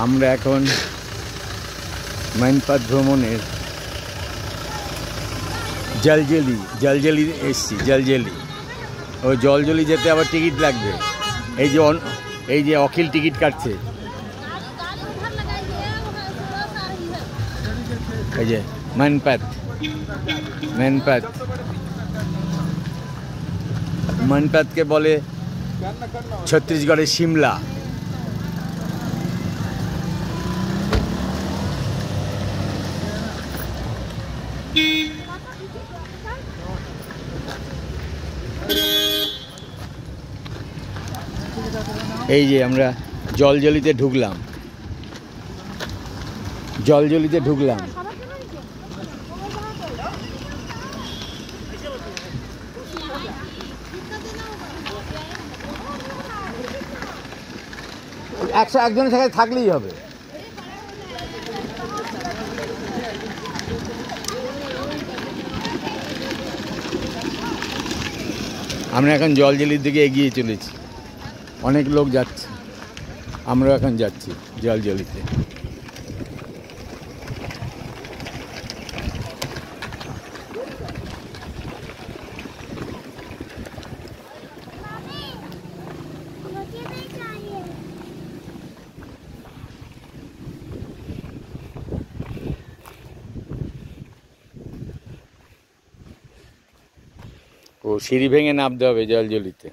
আমরা এখন মাইনপাত ভ্রমণের জলজলি এসছি। জলজলি ওই জলজলি যেতে আবার টিকিট লাগবে। এই যে অখিল টিকিট কাটছে। এই যে মানপাতকে বলে ছত্তিশগড়ের সিমলা। এই যে আমরা জলজলিতে ঢুকলাম। একজনের সাথে থাকলেই হবে। আমরা এখন জলজলির দিকে এগিয়ে চলেছি। অনেক লোক যাচ্ছে, আমরা এখন যাচ্ছি জলজলিতে। ও সিঁড়ি ভেঙে নামতে হবে জলজলিতে।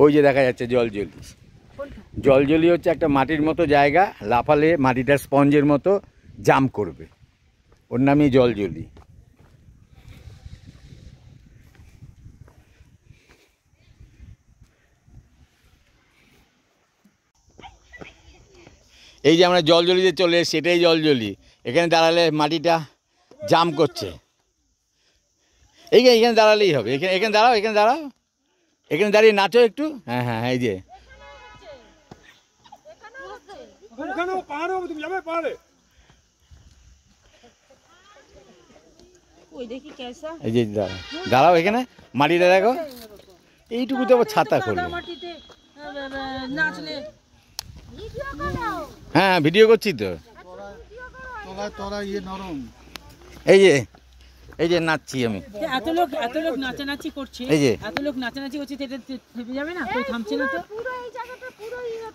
ওই যে দেখা যাচ্ছে জলজলি হচ্ছে একটা মাটির মতো জায়গা, লাফালে মাটিটা স্পঞ্জের মতো জাম্প করবে, ওর নামই জলজলি। এই যে আমরা জলজলিতে চলে এসেছি, এটাই জলজলি। এখানে দাঁড়ালে মাটিটা জাম্প করছে। এখানে দাঁড়ালেই হবে। এখানে দাঁড়াও, এখানে দাঁড়িয়ে নাচো একটু। হ্যাঁ এই যে এই যে দাঁড়াও, এখানে মাটিটা দেখো। এইটুকু তো আবার ছাতা করবে। হ্যাঁ ভিডিও করছি তো। এই যে নাচছি আমি। এত লোক নাচানাচি করছে, এটা থেমে যাবে না? কই থামছে না তো।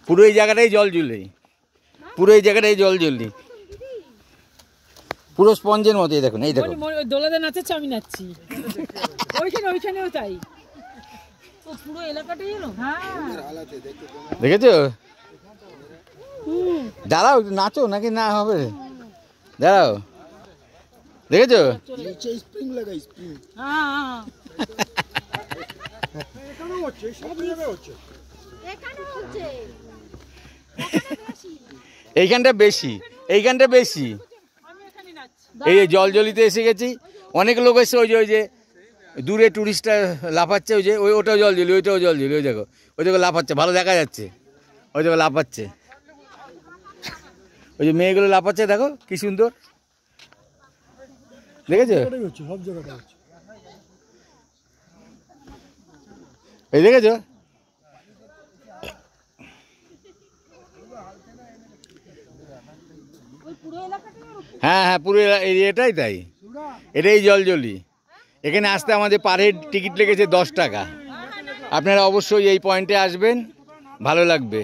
পুরো এই জায়গাটাই জলজলি, পুরো স্পঞ্জের মতো। এই দেখুন, এই দেখুন দোলাতে নাচাচ্ছে, আমি নাচছি। ওইখানেও তাই। পুরো এলাকাটাই এলো। হ্যাঁ দেখেছো? দাঁড়াও নাচো, নাকি না হবে? দাঁড়াও, দেখেছো? এইখানটা বেশি। এই যে জলজলিতে এসে গেছি, অনেক লোক এসে ওই যে দূরে টুরিস্টরা লাফাচ্ছে, ওটাও জলজলি। ওই দেখো লাফাচ্ছে, ভালো দেখা যাচ্ছে। ওই দেখো লাফাচ্ছে, ওই যে মেয়েগুলো লাফাচ্ছে, দেখো কি সুন্দর। দেখেছো? এই দেখেছো? হ্যাঁ পুরো এরিয়াটাই তাই। এটাই জলজলি। এখানে আসতে আমাদের পার হেড টিকিট লেগেছে 10 টাকা। আপনারা অবশ্যই এই পয়েন্টে আসবেন, ভালো লাগবে।